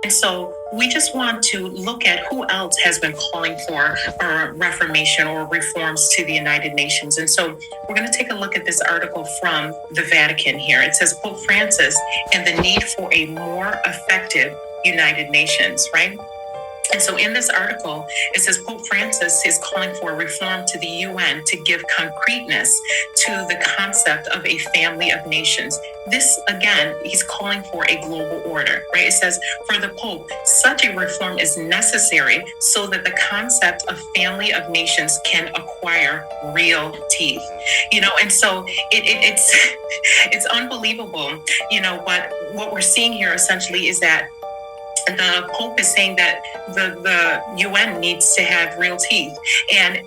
And so we just want to look at who else has been calling for a reformation or reforms to the United Nations. And so we're going to take a look at this article from the Vatican here. It says Pope Francis and the need for a more effective United Nations, right? And so in this article, it says Pope Francis is calling for a reform to the UN to give concreteness to the concept of a family of nations. This, again, he's calling for a global order, right? It says, for the Pope, such a reform is necessary so that the concept of family of nations can acquire real teeth. And so it's unbelievable, but what we're seeing here essentially is that the Pope is saying that the UN needs to have real teeth. And,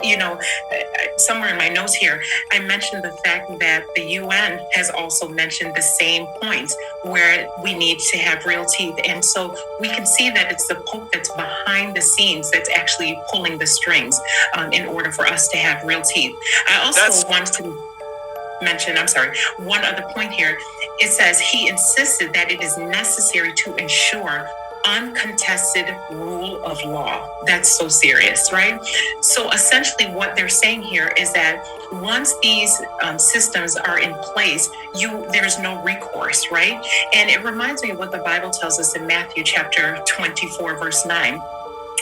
somewhere in my notes here, I mentioned the fact that the UN has also mentioned the same points where we need to have real teeth. And so we can see that it's the Pope that's behind the scenes that's actually pulling the strings in order for us to have real teeth. I also want to mention, one other point here. It says he insisted that it is necessary to ensure uncontested rule of law. That's so serious, right? So essentially what they're saying here is that once these systems are in place, there's no recourse, right? And it reminds me of what the Bible tells us in Matthew chapter 24, verse 9.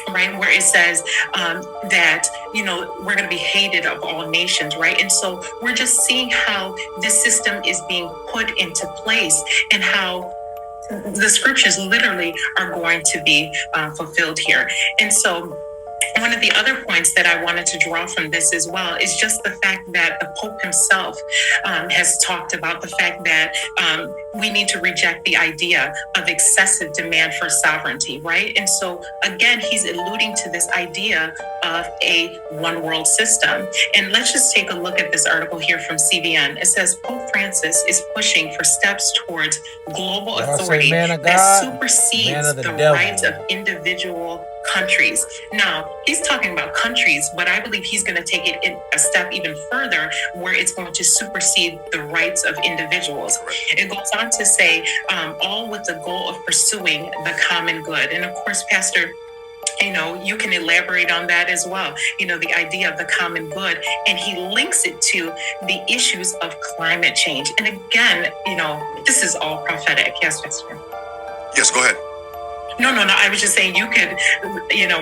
Right, where it says that, we're going to be hated of all nations, right? And so we're just seeing how this system is being put into place and how the scriptures literally are going to be fulfilled here. And so one of the other points that I wanted to draw from this as well is just the fact that the Pope himself has talked about the fact that we need to reject the idea of excessive demand for sovereignty, right? And so again, he's alluding to this idea of a one world system. And let's just take a look at this article here from CBN. It says Pope Francis is pushing for steps towards global authority that supersedes the rights of individual countries. Now, he's talking about countries, but I believe he's going to take it a step even further where it's going to supersede the rights of individuals. It goes on to say, all with the goal of pursuing the common good. And of course, Pastor, you can elaborate on that as well. The idea of the common good, and he links it to the issues of climate change. And again, this is all prophetic. Yes, Pastor. Yes, go ahead. No. I was just saying you could,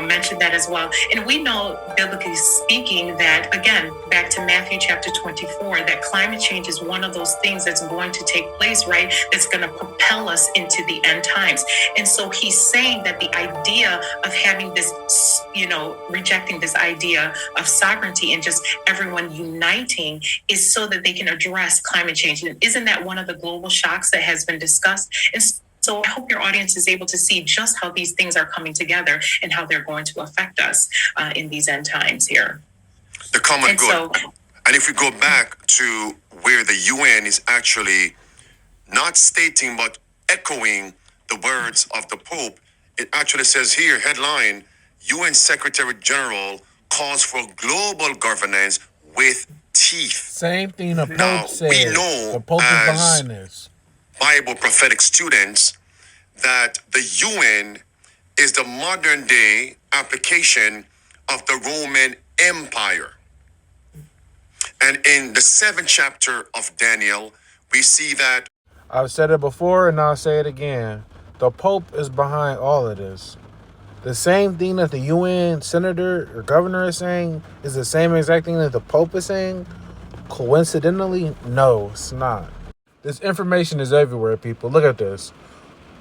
mention that as well. And we know, biblically speaking, that, again, back to Matthew chapter 24, that climate change is one of those things that's going to take place, right? That's going to propel us into the end times. And so he's saying that the idea of having this, rejecting this idea of sovereignty and just everyone uniting is so that they can address climate change. And isn't that one of the global shocks that has been discussed? And so I hope your audience is able to see just how these things are coming together and how they're going to affect us in these end times here. The common good. And if we go back to where the UN is actually not stating but echoing the words of the Pope, it actually says here, headline, UN Secretary General calls for global governance with teeth. Same thing the Pope said. We know the Pope is behind this. Bible prophetic students that the UN is the modern day application of the Roman Empire. And in the 7th chapter of Daniel, we see that. I've said it before and I'll say it again. The Pope is behind all of this. The same thing that the UN senator or governor is saying is the same exact thing that the Pope is saying. Coincidentally, no, it's not. This information is everywhere, people. Look at this.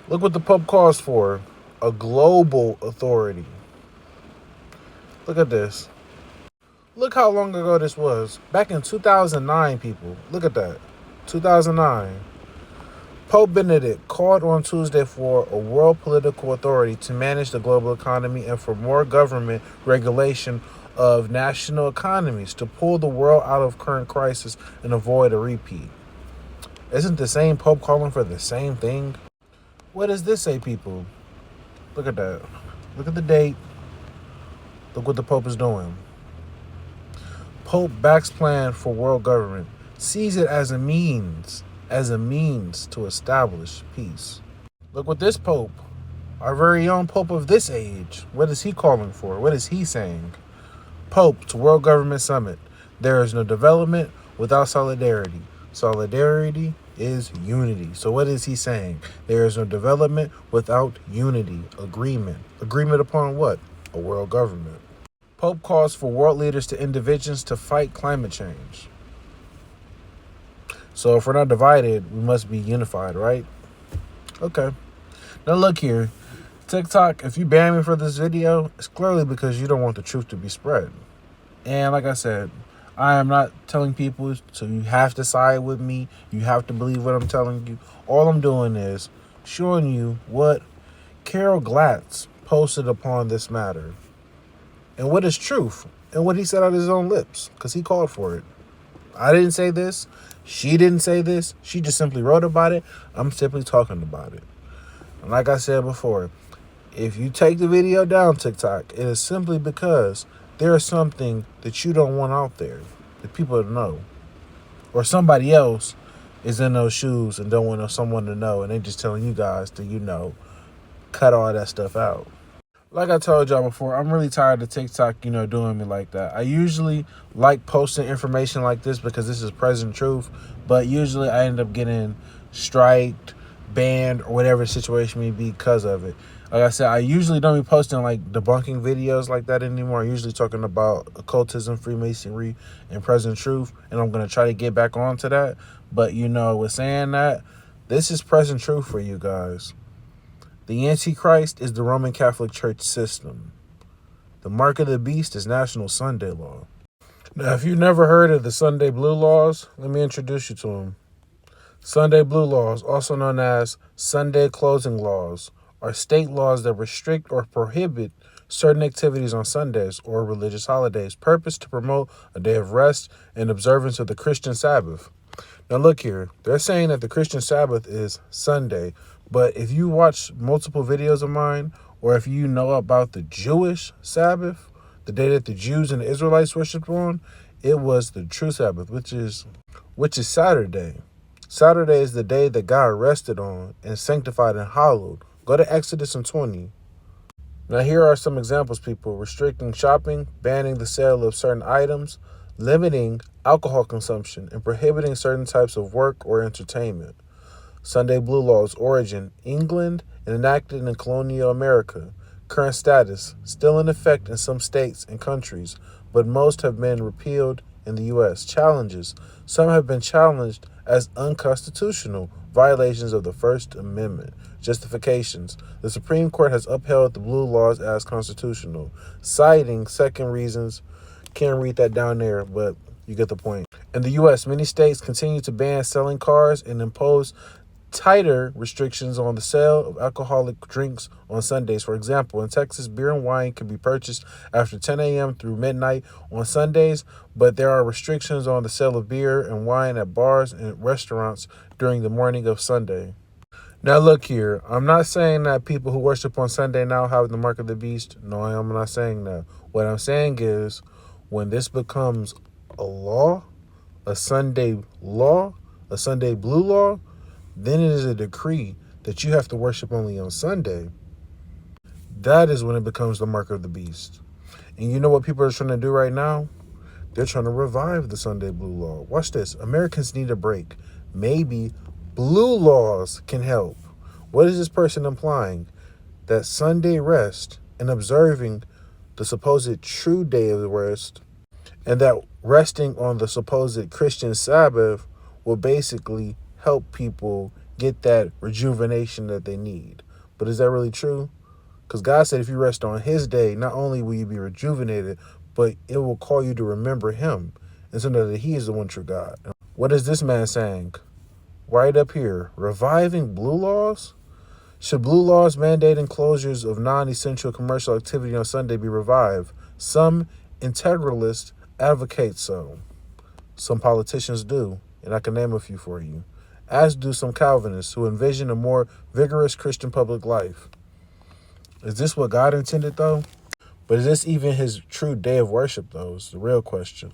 Look what the Pope calls for. A global authority. Look at this. Look how long ago this was. Back in 2009, people. Look at that. 2009. Pope Benedict called on Tuesday for a world political authority to manage the global economy and for more government regulation of national economies to pull the world out of current crisis and avoid a repeat. Isn't the same Pope calling for the same thing? What does this say, people? Look at that. Look at the date. Look what the Pope is doing. Pope backs plan for world government. Sees it as a means to establish peace. Look what this Pope Our very own Pope of this age. What is he calling for? What is he saying? Pope to World Government Summit. There is no development without solidarity. Solidarity is unity. So what is he saying? There is no development without unity. Agreement. Agreement upon what? A world government. Pope calls for world leaders to end divisions to fight climate change. So if we're not divided, we must be unified, right? Okay. Now look here. TikTok, if you ban me for this video, it's clearly because you don't want the truth to be spread. And like I said, I am not telling people, so you have to side with me. You have to believe what I'm telling you. All I'm doing is showing you what Carol Glatz posted upon this matter. And what is truth. And what he said out of his own lips. Because he called for it. I didn't say this. She didn't say this. She just simply wrote about it. I'm simply talking about it. And like I said before, if you take the video down, TikTok, it is simply because there is something that you don't want out there that people know. Or somebody else is in those shoes and don't want someone to know. And they just telling you guys to, cut all that stuff out. Like I told y'all before, I'm really tired of TikTok, doing me like that. I usually like posting information like this because this is present truth. But usually I end up getting striked, banned, or whatever the situation may be because of it. Like I said, I usually don't be posting like debunking videos like that anymore. I'm usually talking about occultism, Freemasonry, and present truth. And I'm going to try to get back onto that. But, with saying that, this is present truth for you guys. The antichrist is the Roman Catholic Church system. The mark of the beast is National Sunday Law. Now, if you've never heard of the Sunday Blue Laws, let me introduce you to them. Sunday Blue Laws, also known as Sunday Closing Laws, are state laws that restrict or prohibit certain activities on Sundays or religious holidays, purposed to promote a day of rest and observance of the Christian Sabbath. Now look here, they're saying that the Christian Sabbath is Sunday, but if you watch multiple videos of mine, or if you know about the Jewish Sabbath, the day that the Jews and the Israelites worshiped on, it was the true Sabbath, which is Saturday. Saturday is the day that God rested on and sanctified and hallowed. Go to Exodus 20. Now here are some examples, people. Restricting shopping, banning the sale of certain items, limiting alcohol consumption, and prohibiting certain types of work or entertainment. Sunday Blue Laws, origin, England, and enacted in colonial America. Current status, still in effect in some states and countries, but most have been repealed in the U.S. Challenges, some have been challenged as unconstitutional violations of the First Amendment. Justifications, the Supreme Court has upheld the Blue Laws as constitutional, citing second reasons. Can't read that down there, but you get the point. In the U.S., many states continue to ban selling cars and impose tighter restrictions on the sale of alcoholic drinks on Sundays. For example, in Texas, beer and wine can be purchased after 10 a.m. through midnight on Sundays, but there are restrictions on the sale of beer and wine at bars and restaurants during the morning of Sunday. Now look here, I'm not saying that people who worship on Sunday now have the mark of the beast. No, I'm not saying that. What I'm saying is when this becomes a law, a Sunday law, a Sunday Blue Law, then it is a decree that you have to worship only on Sunday. That is when it becomes the mark of the beast. And you know what people are trying to do right now? They're trying to revive the Sunday Blue Law. Watch this. Americans need a break. Maybe blue laws can help. What is this person implying? That Sunday rest and observing the supposed true day of the rest, and that resting on the supposed Christian Sabbath will basically help people get that rejuvenation that they need. But is that really true? Because God said if you rest on his day, not only will you be rejuvenated, but it will call you to remember him and to know that he is the one true God. What is this man saying? Right up here, reviving blue laws? Should blue laws mandating closures of non-essential commercial activity on Sunday be revived? Some integralists advocate so. Some politicians do, and I can name a few for you. As do some Calvinists who envision a more vigorous Christian public life. Is this what God intended, though? But is this even his true day of worship, though, is the real question.